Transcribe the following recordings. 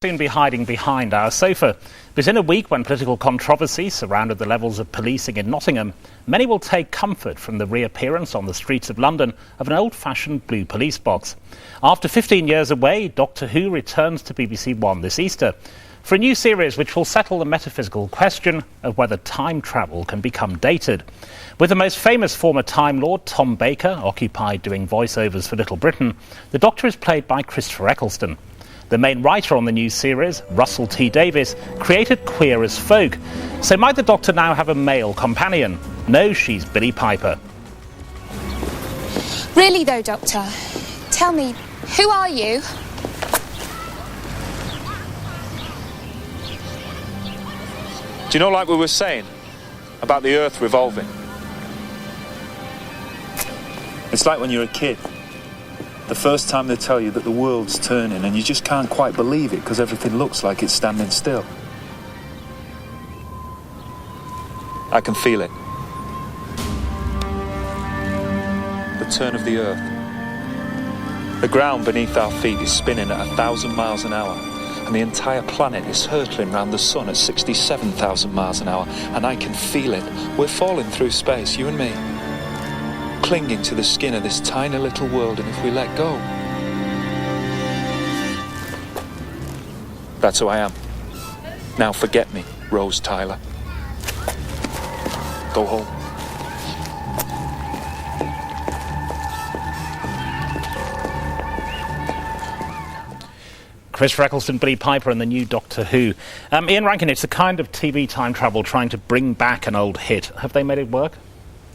Soon be hiding behind our sofa. But in a week when political controversy surrounded the levels of policing in Nottingham, many will take comfort from the reappearance on the streets of London of an old-fashioned blue police box. After 15 years away, Doctor Who returns to BBC One this Easter for a new series which will settle the metaphysical question of whether time travel can become dated. With the most famous former Time Lord, Tom Baker, occupied doing voiceovers for Little Britain, the Doctor is played by Christopher Eccleston. The main writer on the new series, Russell T Davies, created Queer as Folk. So might the Doctor now have a male companion? No, she's Billie Piper. Really though, Doctor, tell me, who are you? Do you know, like we were saying, about the Earth revolving? It's like when you're a kid. The first time they tell you that the world's turning and you just can't quite believe it because everything looks like it's standing still. I can feel it. The turn of the Earth. The ground beneath our feet is spinning at 1,000 miles an hour, and the entire planet is hurtling round the sun at 67,000 miles an hour, and I can feel it. We're falling through space, you and me, clinging to the skin of this tiny little world, and if we let go, that's who I am. Now forget me, Rose Tyler. Go home. Christopher Eccleston, Billie Piper and the new Doctor Who. Ian Rankin, it's a kind of TV time travel trying to bring back an old hit. Have they made it work?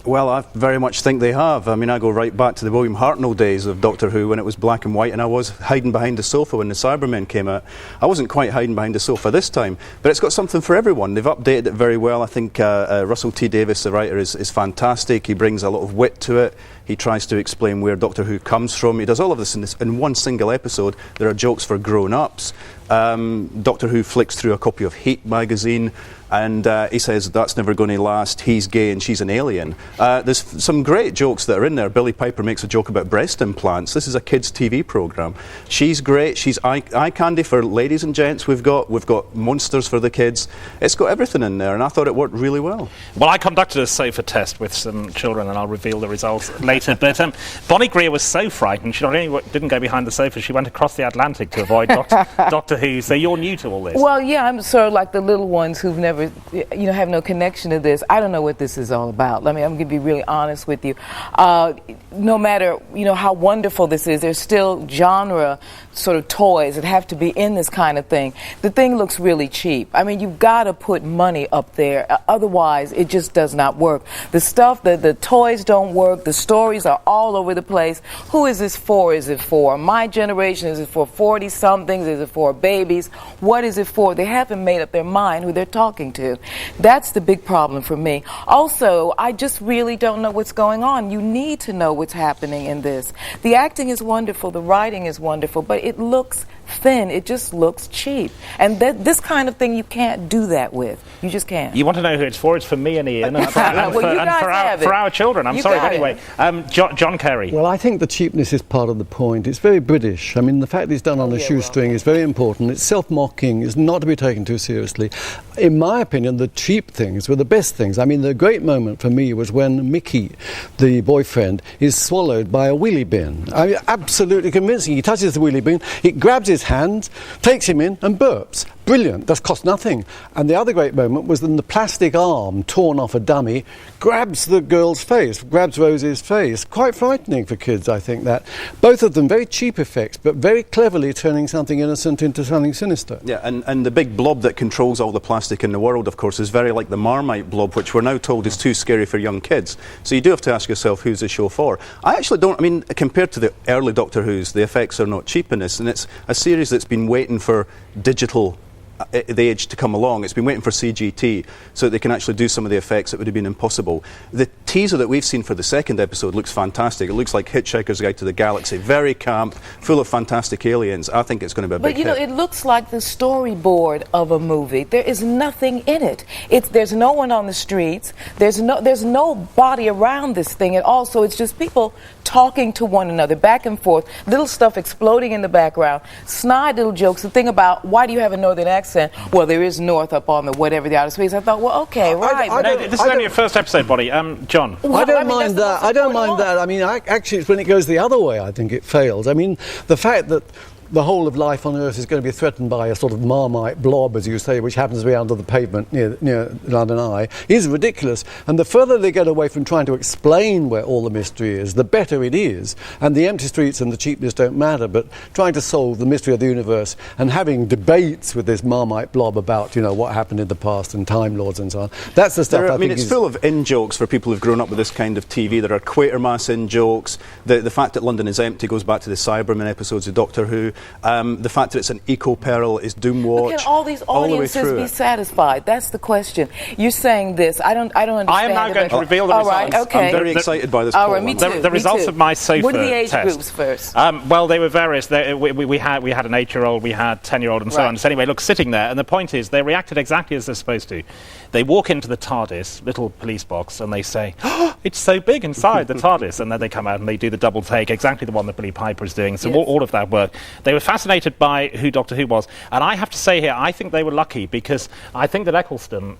Well, I very much think they have. I mean, I go right back to the William Hartnell days of Doctor Who when it was black and white, and I was hiding behind the sofa when the Cybermen came out. I wasn't quite hiding behind the sofa this time, but it's got something for everyone. They've updated it very well. I think Russell T Davies, the writer, is fantastic. He brings a lot of wit to it. He tries to explain where Doctor Who comes from. He does all of this in one single episode. There are jokes for grown-ups. Doctor Who flicks through a copy of Hate magazine, and he says that's never going to last, he's gay and she's an alien. There's some great jokes that are in there. Billie Piper makes a joke about breast implants. This is a kids' TV programme. She's great. She's eye candy for ladies and gents. We've got monsters for the kids. It's got everything in there, and I thought it worked really well. Well, I conducted a sofa test with some children, and I'll reveal the results later. But Bonnie Greer was so frightened, she not only didn't go behind the sofa, she went across the Atlantic to avoid Doctor Who. So you're new to all this. Well, yeah, I'm sort of like the little ones who've never, have no connection to this. I don't know what this is all about. I'm going to be really honest with you. No matter, how wonderful this is, there's still genre sort of toys that have to be in this kind of thing. The thing looks really cheap. I mean, you've got to put money up there. Otherwise, it just does not work. The stuff, the toys don't work. The stories are all over the place. Who is this for? Is it for my generation? Is it for 40-somethings? Is it for babies? What is it for? They haven't made up their mind who they're talking to. That's the big problem for me. Also, I just really don't know what's going on. You need to know what's happening in this. The acting is wonderful. The writing is wonderful. But it looks thin. It just looks cheap. And this kind of thing, you can't do that with. You just can't. You want to know who it's for? It's for me and Ian and for our children. I'm sorry. Anyway, John Kerry. Well, I think the cheapness is part of the point. It's very British. I mean, the fact that it's done on a shoestring is very important. It's self-mocking. It's not to be taken too seriously. In my opinion, the cheap things were the best things. I mean, the great moment for me was when Mickey, the boyfriend, is swallowed by a wheelie bin. I mean, absolutely convincing. He touches the wheelie bin, it grabs his hand, takes him in and burps. Brilliant. That's cost nothing. And the other great moment was when the plastic arm, torn off a dummy, grabs the girl's face, grabs Rose's face. Quite frightening for kids, I think, that. Both of them very cheap effects, but very cleverly turning something innocent into something sinister. Yeah, and the big blob that controls all the plastic in the world, of course, is very like the Marmite blob, which we're now told is too scary for young kids. So you do have to ask yourself, who's the show for? I actually don't, compared to the early Doctor Who's, the effects are not cheap in this, and it's a series that's been waiting for digital the age to come along. It's been waiting for CGT so that they can actually do some of the effects that would have been impossible. The teaser that we've seen for the second episode looks fantastic. It looks like Hitchhiker's Guide to the Galaxy. Very camp, full of fantastic aliens. I think it's going to be a big hit. But, it looks like the storyboard of a movie. There is nothing in it. There's no one on the streets. There's no body around this thing at all. So it's just people talking to one another, back and forth, little stuff exploding in the background, snide little jokes. The thing about, why do you have a northern accent? Well, there is north up on the whatever the outer space. I thought, well, okay, right. This is only your first episode, Bonnie. John. I don't mind that. I don't mind that. I mean, actually, it's when it goes the other way, I think it fails. I mean, the fact that the whole of life on Earth is going to be threatened by a sort of Marmite blob, as you say, which happens to be under the pavement near London Eye, is ridiculous. And the further they get away from trying to explain where all the mystery is, the better it is. And the empty streets and the cheapness don't matter, but trying to solve the mystery of the universe and having debates with this Marmite blob about, what happened in the past and Time Lords and so on, that's the stuff I think it's full of in-jokes for people who've grown up with this kind of TV. There are Quatermass in-jokes. The fact that London is empty goes back to the Cybermen episodes of Doctor Who. The fact that it's an eco-peril is Doomwatch. But can all these audiences be satisfied? That's the question. You're saying this. I don't understand. I am now going to reveal the results. All right, okay. I'm very excited by this. All right, me too. The results of my sofa What are the age test. groups first? Well, they were various. We had an 8-year-old, we had 10-year-old, and so on. So anyway, look, sitting there, and the point is, they reacted exactly as they're supposed to. They walk into the TARDIS, little police box, and they say, "Oh, it's so big inside the TARDIS," and then they come out and they do the double take, exactly the one that Billy Piper is doing. So all of that work. They were fascinated by who Doctor Who was, and I have to say here, I think they were lucky because I think that Eccleston,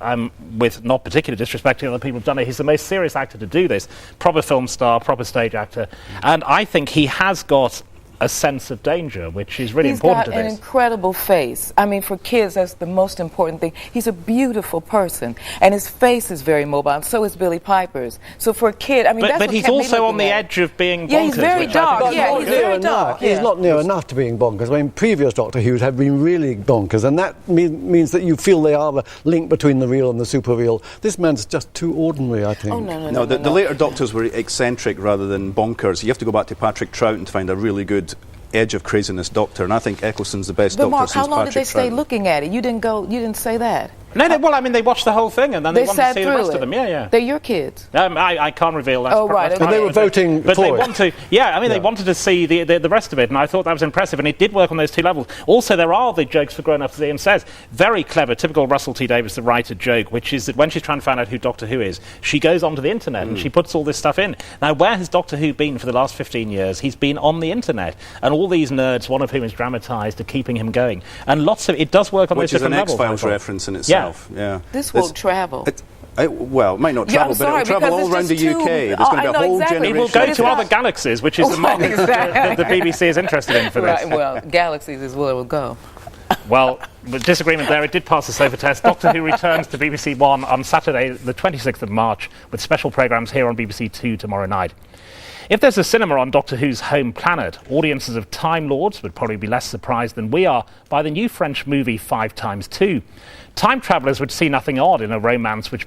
with not particular disrespect to other people who've done it, he's the most serious actor to do this, proper film star, proper stage actor, and I think he has got a sense of danger, which is really important to this. He's got an incredible face. I mean, for kids, that's the most important thing. He's a beautiful person, and his face is very mobile, and so is Billy Piper's. So for a kid, I mean, that's but what he's kept me also on the looking at edge of being bonkers. Yeah, he's very dark. Yeah, he's very dark. He's not near enough to being bonkers. I mean, previous Doctor Who's have been really bonkers, and that means that you feel they are the link between the real and the super real. This man's just too ordinary, I think. Oh, no. The later Doctors were eccentric rather than bonkers. You have to go back to Patrick Troughton to find a really good edge of craziness Doctor, and I think Eccleston's the best Doctor Mark, since how long Patrick did they stay Troughton. looking at it? You didn't say that. No, well, I mean, they watched the whole thing, and then they wanted to see the rest of them. Yeah. They're your kids. I can't reveal that. Oh, right. But they were voting but for they it. want to. Yeah, I mean, they wanted to see the rest of it, and I thought that was impressive, and it did work on those two levels. Also, there are the jokes for grown-ups, as Ian says. Very clever, typical Russell T Davies, the writer, joke, which is that when she's trying to find out who Doctor Who is, she goes onto the internet and she puts all this stuff in. Now, where has Doctor Who been for the last 15 years? He's been on the internet, and all these nerds, one of whom is dramatised, are keeping him going. And lots of it does work on those different levels. Which is an X-Files reference in itself. Yeah. This won't travel. Well, it might not travel, but it'll travel all around the UK. There's going to be a whole generation. It will go to other galaxies, which is the market that the BBC is interested in for this. Right, well, galaxies is where it will go. Well, the disagreement there, it did pass the sofa test. Doctor Who returns to BBC One on Saturday, the 26th of March, with special programmes here on BBC Two tomorrow night. If there's a cinema on Doctor Who's home planet, audiences of Time Lords would probably be less surprised than we are by the new French movie 5x2. Time travellers would see nothing odd in a romance which